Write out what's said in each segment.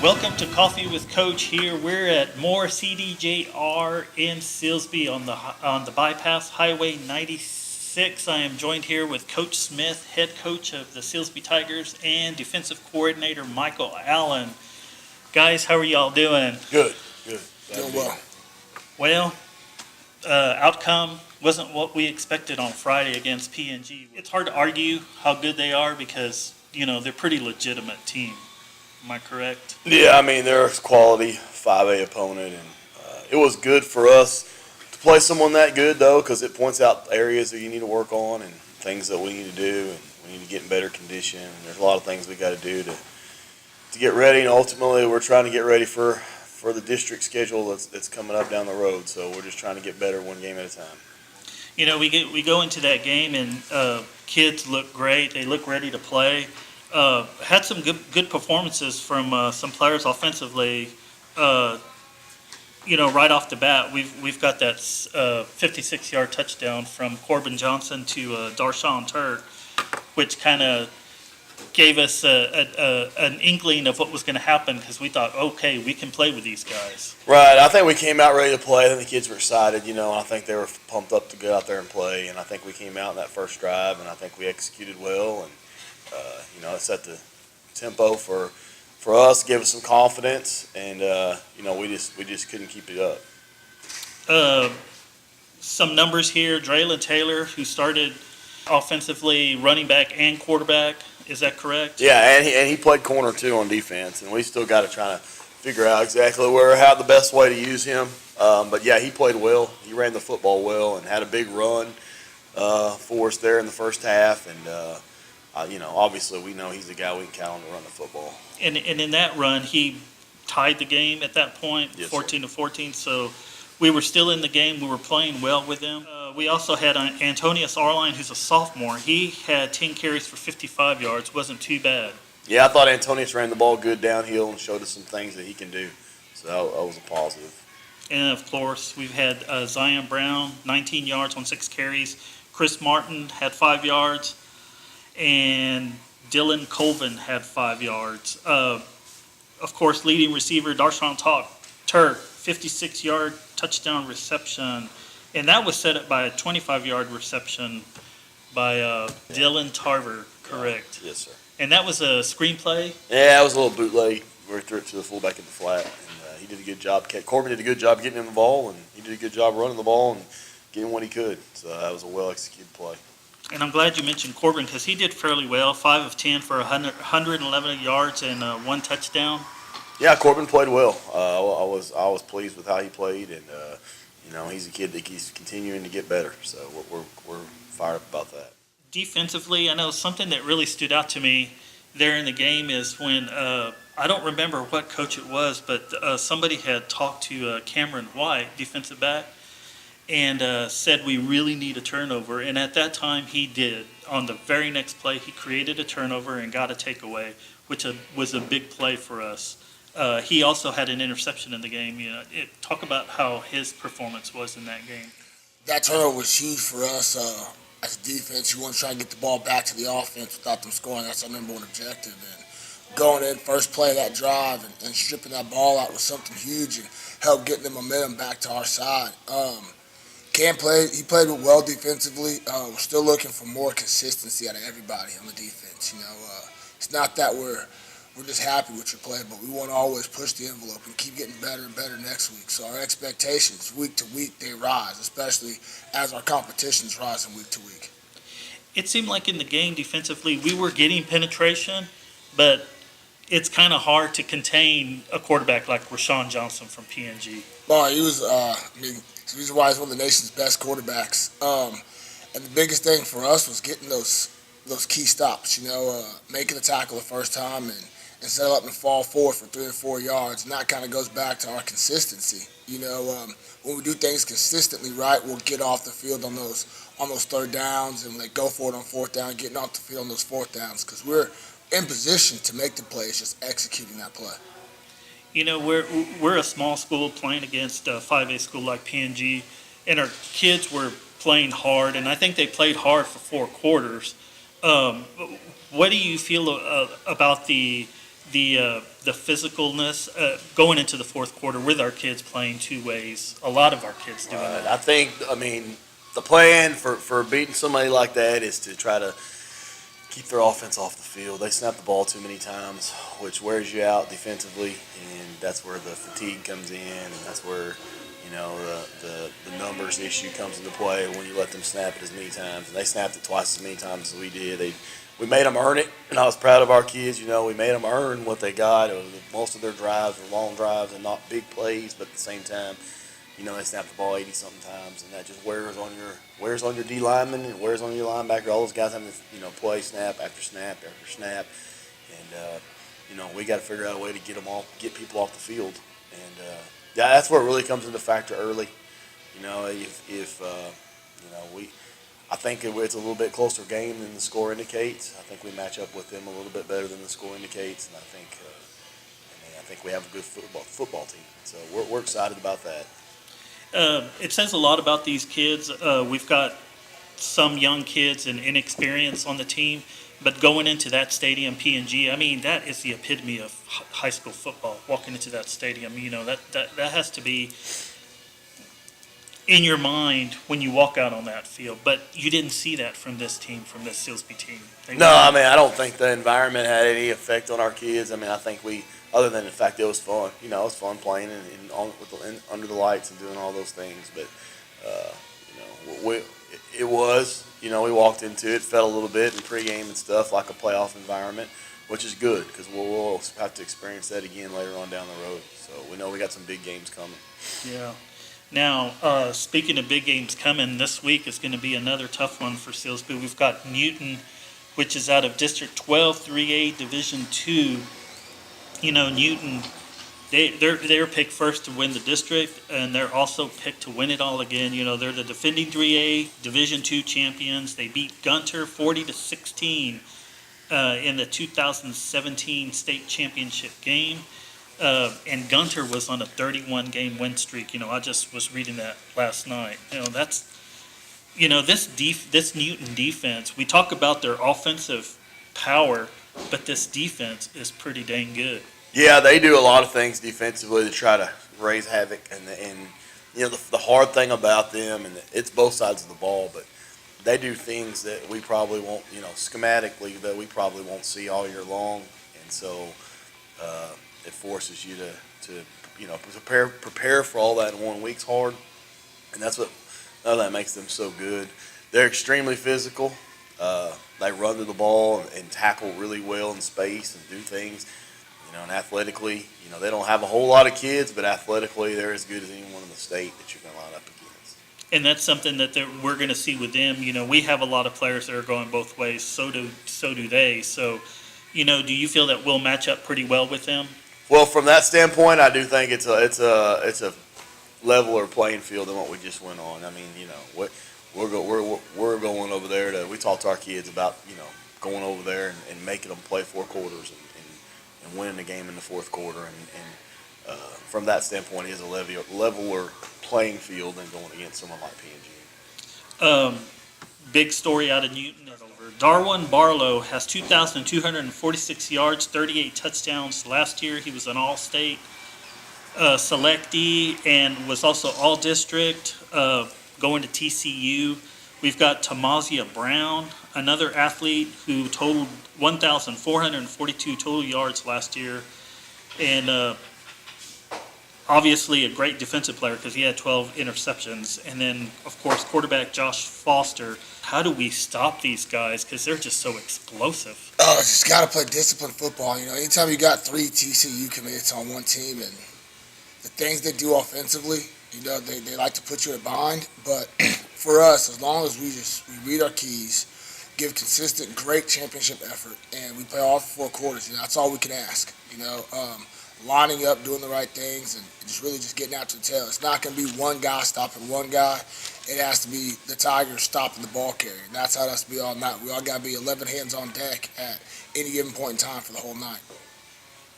Welcome to Coffee with Coach. Here we're at Moore CDJR in Silsbee on the bypass Highway 96. I am joined here with Coach Smith, head coach of the Silsbee Tigers, and defensive coordinator Michael Allen. Guys, how are y'all doing? Good. Doing well. Well, outcome wasn't what we expected on Friday against PNG. It's hard to argue how good they are because, they're a pretty legitimate team. Am I correct? Yeah, I mean, they're a quality 5A opponent, and it was good for us to play someone that good, though, because it points out areas that you need to work on and things that we need to do, and we need to get in better condition. And there's a lot of things we got to do to get ready, and ultimately we're trying to get ready for the district schedule that's coming up down the road. So we're just trying to get better one game at a time. We go into that game and kids look great. They look ready to play. Had some good performances from some players offensively. Right off the bat, we've got that 56-yard touchdown from Corbin Johnson to Darshawn Turk, which kind of gave us an inkling of what was going to happen because we thought, okay, we can play with these guys. Right. I think we came out ready to play. I think the kids were excited. I think they were pumped up to go out there and play. And I think we came out in that first drive, and I think we executed well. And it set the tempo for us, gave us some confidence, and we just couldn't keep it up. Some numbers here: Draylon Taylor, who started offensively, running back and quarterback. Is that correct? Yeah, and he played corner too on defense, and we still got to try to figure out exactly how the best way to use him. But yeah, he played well. He ran the football well and had a big run for us there in the first half, and. Obviously we know he's the guy we can count on to run the football. And in that run, he tied the game at that point, yes, 14-14. So we were still in the game. We were playing well with them. We also had Antonius Arline, who's a sophomore. He had 10 carries for 55 yards. Wasn't too bad. Yeah, I thought Antonius ran the ball good downhill and showed us some things that he can do. So that was a positive. And, of course, we've had Zion Brown, 19 yards on 6 carries. Chris Martin had 5 yards. And Dylan Colvin had 5 yards. Of course, leading receiver Darshawn Turk, 56-yard touchdown reception. And that was set up by a 25-yard reception by Dylan Tarver, correct? Yes, sir. And that was a screenplay? Yeah, it was a little bootleg. We threw it to the fullback in the flat. And he did a good job. Corbin did a good job getting him the ball, and he did a good job running the ball and getting what he could. So that was a well-executed play. And I'm glad you mentioned Corbin because he did fairly well, 5 of 10 for 111 yards and 1 touchdown. Yeah, Corbin played well. I was pleased with how he played, and he's a kid that keeps continuing to get better. So we're fired up about that. Defensively, I know something that really stood out to me there in the game is when I don't remember what coach it was, but somebody had talked to Cameron White, defensive back, and said we really need a turnover. And at that time, he did. On the very next play, he created a turnover and got a takeaway, which was a big play for us. He also had an interception in the game. Talk about how his performance was in that game. That turnover was huge for us as a defense. You want to try and get the ball back to the offense without them scoring. That's our number one objective. And going in first play of that drive and stripping that ball out was something huge and helped getting the momentum back to our side. Cam played well defensively. We're still looking for more consistency out of everybody on the defense. It's not that we're just happy with your play, but we want to always push the envelope and keep getting better and better next week. So our expectations, week to week, they rise, especially as our competitions rise from week to week. It seemed like in the game defensively, we were getting penetration, but it's kind of hard to contain a quarterback like Rashawn Johnson from PNG. Well, he was, the reason why he's one of the nation's best quarterbacks. And the biggest thing for us was getting those key stops, making the tackle the first time and set up and fall forward for 3 or 4 yards. And that kind of goes back to our consistency. When we do things consistently right, we'll get off the field on those third downs and go for it on fourth down, getting off the field on those fourth downs because we're in position to make the plays, just executing that play. We're a small school playing against a 5A school like PNG, and our kids were playing hard, and I think they played hard for 4 quarters. What do you feel about the the physicalness going into the fourth quarter with our kids playing two ways. A lot of our kids doing that. I think, the plan for beating somebody like that is to try to keep their offense off the field. They snap the ball too many times, which wears you out defensively, and that's where the fatigue comes in, and that's where the numbers issue comes into play when you let them snap it as many times. And they snapped it twice as many times as we did. We made them earn it, and I was proud of our kids. We made them earn what they got. Most of their drives were long drives and not big plays, but at the same time, they snap the ball 80-something times, and that just wears on your D lineman, and wears on your linebacker. All those guys having to, play snap after snap after snap, and we got to figure out a way to get people off the field, and that's where it really comes into factor early. I think it's a little bit closer game than the score indicates. I think we match up with them a little bit better than the score indicates, and I think we have a good football team. So we're excited about that. It says a lot about these kids. We've got some young kids and inexperience on the team, but going into that stadium, P&G, that is the epitome of high school football. Walking into that stadium, that has to be in your mind when you walk out on that field. But you didn't see that from this team, from this Silsbee team. I don't think the environment had any effect on our kids. I think other than the fact it was fun. It was fun playing under the lights and doing all those things. But we walked into it, felt a little bit in pregame and stuff like a playoff environment, which is good because we'll have to experience that again later on down the road. So we know we got some big games coming. Yeah. Now, speaking of big games coming, this week is going to be another tough one for Silsbee. We've got Newton, which is out of District 12, 3A, Division 2. Newton, they're picked first to win the district, and they're also picked to win it all again. They're the defending 3A Division 2 champions. They beat Gunter 40-16 in the 2017 state championship game. And Gunter was on a 31-game win streak. I just was reading that last night. This Newton defense. We talk about their offensive power, but this defense is pretty dang good. Yeah, they do a lot of things defensively to try to raise havoc, and the hard thing about them, and it's both sides of the ball, but they do things that we probably won't, schematically that we probably won't see all year long, and so it forces you to prepare for all that in 1 week's hard, and that's what that makes them so good. They're extremely physical. They run to the ball and tackle really well in space and do things. And athletically, they don't have a whole lot of kids, but athletically, they're as good as anyone in the state that you can line up against. And that's something that we're going to see with them. We have a lot of players that are going both ways. So do they. So, do you feel that we'll match up pretty well with them? Well, from that standpoint, I do think it's a leveler playing field than what we just went on. We're going over there we talk to our kids about going over there and making them play 4 quarters and winning the game in the fourth quarter, and from that standpoint, it is a leveler playing field than going against someone like P&G. Big story out of Newton. Darwin Barlow has 2,246 yards, 38 touchdowns. Last year, he was an All-State selectee and was also All-District going to TCU. We've got Tamazia Brown, another athlete who totaled 1,442 total yards last year, and obviously a great defensive player because he had 12 interceptions. And then, of course, quarterback Josh Foster. How do we stop these guys? Because they're just so explosive. Oh, just got to play disciplined football. Anytime you got 3 TCU commits on one team and the things they do offensively, they like to put you in a bind. But for us, as long as we read our keys, give consistent, great championship effort, and we play all 4 quarters, that's all we can ask. Lining up, doing the right things, and just getting out to the tail. It's not going to be one guy stopping one guy. It has to be the Tigers stopping the ball carrier. And that's how it has to be all night. We all got to be 11 hands on deck at any given point in time for the whole night.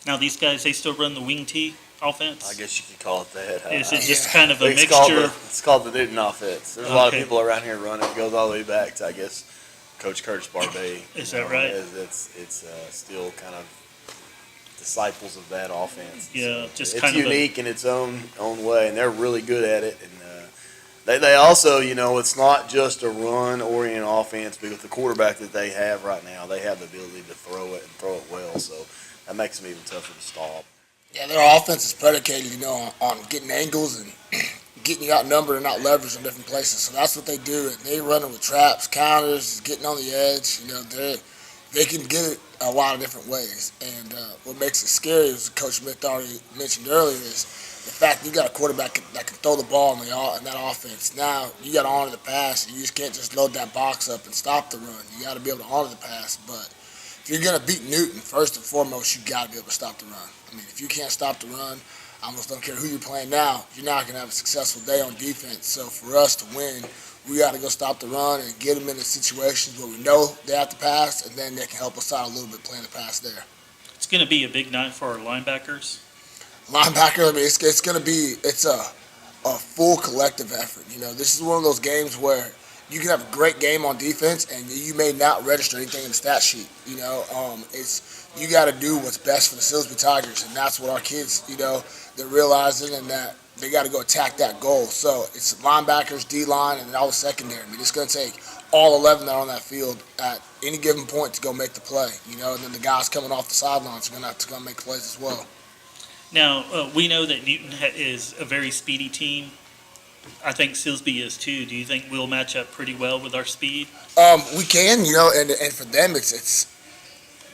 Now, these guys, they still run the wing tee offense? I guess you could call it that. Is it just kind of a it's mixture? It's called the Newton offense. There's a lot of people around here running. It goes all the way back to, I guess, Coach Curtis Barbay. Is that right? It's still kind of the disciples of that offense. Yeah, So just it's kind of unique in its own way, and they're really good at it. And they also, it's not just a run-oriented offense, but with the quarterback that they have right now, they have the ability to throw it and throw it well. So that makes them even tougher to stop. Yeah, their offense is predicated, on getting angles and getting you outnumbered and out leveraged in different places. So that's what they do. And they run it with traps, counters, getting on the edge. They can get it a lot of different ways. And what makes it scary, as Coach Smith already mentioned earlier, is the fact that you got a quarterback that can throw the ball in that offense. Now you got to honor the pass. You just can't just load that box up and stop the run. You got to be able to honor the pass. But if you're going to beat Newton, first and foremost, you got to be able to stop the run. I mean, if you can't stop the run, I almost don't care who you're playing now, you're not going to have a successful day on defense. So for us to win, we got to go stop the run and get them into situations where we know they have to pass, and then they can help us out a little bit playing the pass there. It's going to be a big night for our linebackers. Linebacker, I mean, it's going to be a full collective effort. This is one of those games where you can have a great game on defense, and you may not register anything in the stat sheet. You got to do what's best for the Silsbee Tigers, and that's what our kids, they're realizing, and that they got to go attack that goal. So it's linebackers, D-line, and then all the secondary. I mean, it's going to take all 11 that are on that field at any given point to go make the play. And then the guys coming off the sidelines are going to have to go make plays as well. Now, we know that Newton is a very speedy team. I think Silsbee is too. Do you think we'll match up pretty well with our speed? We can, and for them, it's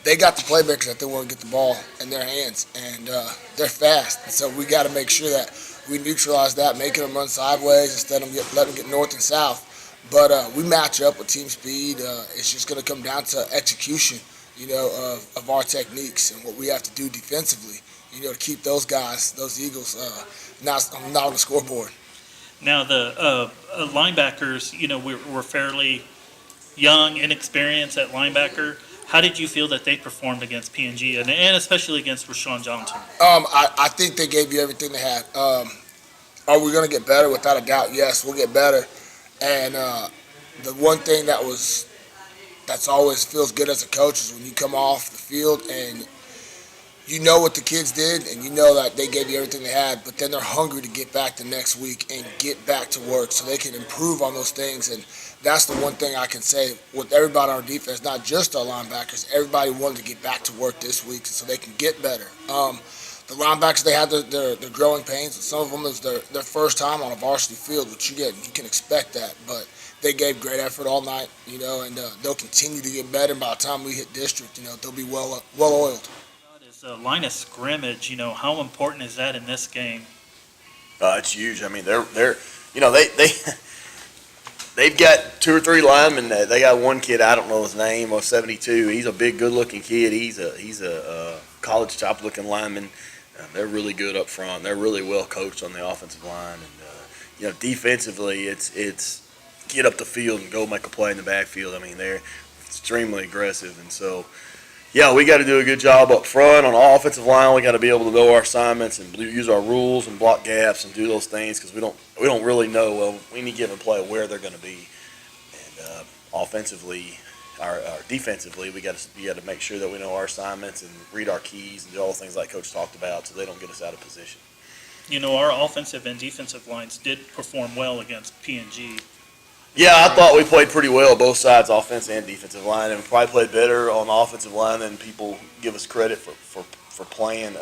they got the playmakers that they want to get the ball in their hands, and they're fast. And so we got to make sure that we neutralize that, making them run sideways instead of letting them get north and south. But we match up with team speed. It's just going to come down to execution, of our techniques and what we have to do defensively, to keep those guys, those Eagles, not on the scoreboard. Now, the linebackers, we're fairly young, inexperienced at linebacker. How did you feel that they performed against P&G and especially against Rashawn Johnson? I think they gave you everything they had. Are we going to get better? Without a doubt, yes, we'll get better. And the one thing that's always feels good as a coach is when you come off the field and you know what the kids did, and you know that they gave you everything they had, but then they're hungry to get back the next week and get back to work so they can improve on those things. And that's the one thing I can say with everybody on our defense, not just our linebackers. Everybody wanted to get back to work this week so they can get better. The linebackers, they had their growing pains, and some of them is their first time on a varsity field, which you can expect that. But they gave great effort all night, and they'll continue to get better. By the time we hit district, they'll be well oiled. Line of scrimmage, how important is that in this game? It's huge. I mean, they've got 2 or 3 linemen. They got one kid, I don't know his name, or 72. He's a big, good-looking kid. He's a college top-looking lineman. They're really good up front. They're really well coached on the offensive line, and defensively, it's get up the field and go make a play in the backfield. I mean, they're extremely aggressive, and so. Yeah, we got to do a good job up front on the offensive line. We got to be able to know our assignments and use our rules and block gaps and do those things because we don't really know any given play where they're going to be. And offensively, our defensively, we got to make sure that we know our assignments and read our keys and do all the things like Coach talked about so they don't get us out of position. Our offensive and defensive lines did perform well against P&G. Yeah, I thought we played pretty well, both sides, offense and defensive line, and we probably played better on the offensive line than people give us credit for playing.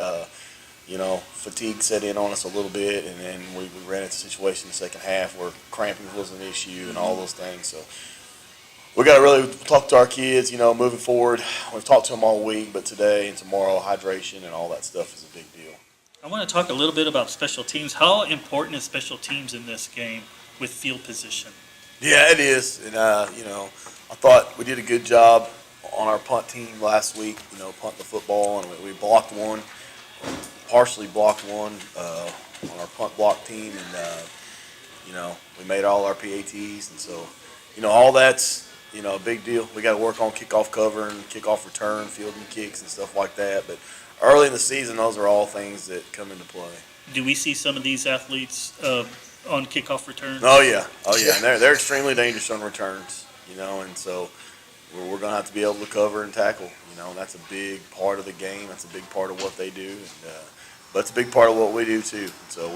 Fatigue set in on us a little bit, and then we ran into a situation in the second half where cramping was an issue and all those things. So we got to really talk to our kids, moving forward. We've talked to them all week, but today and tomorrow, hydration and all that stuff is a big deal. I want to talk a little bit about special teams. How important is special teams in this game with field position? Yeah, it is, and I thought we did a good job on our punt team last week. Punt the football, and we blocked one, partially blocked one on our punt block team, and we made all our PATs, and so all that's a big deal. We got to work on kickoff cover and kickoff return, fielding kicks and stuff like that. But early in the season, those are all things that come into play. Do we see some of these athletes on kickoff returns? Oh yeah, and they're extremely dangerous on returns, and so we're going to have to be able to cover and tackle. And that's a big part of the game. That's a big part of what they do, but it's a big part of what we do too. So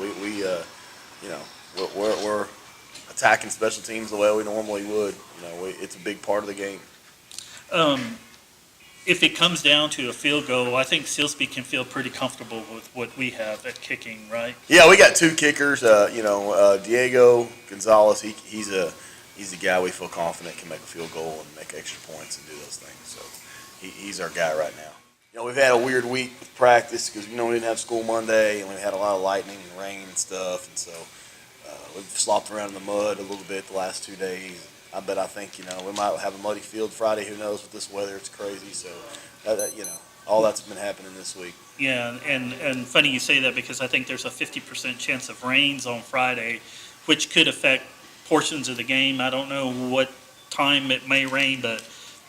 we're attacking special teams the way we normally would. It's a big part of the game. If it comes down to a field goal, I think Silsbee can feel pretty comfortable with what we have at kicking, right? Yeah, we got 2 kickers. Diego Gonzalez. He's a guy we feel confident can make a field goal and make extra points and do those things. So he's our guy right now. We've had a weird week with practice because we didn't have school Monday and we had a lot of lightning and rain and stuff, and so we've slopped around in the mud a little bit the last 2 days. I think we might have a muddy field Friday. Who knows with this weather? It's crazy. So all that's been happening this week. Yeah, and funny you say that because I think there's a 50% chance of rains on Friday, which could affect portions of the game. I don't know what time it may rain, but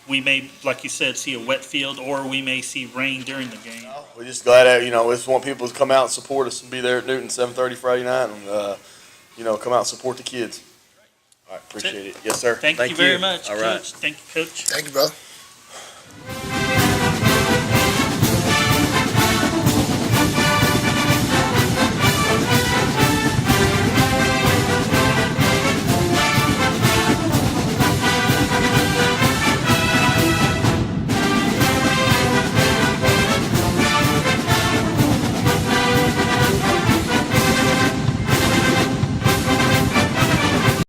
we may, like you said, see a wet field, or we may see rain during the game. We're just glad we just want people to come out and support us and be there at Newton 7:30 Friday night, and come out and support the kids. All right, appreciate it. Yes, sir. Thank you very much, All right. Coach. Thank you, Coach. Thank you, brother.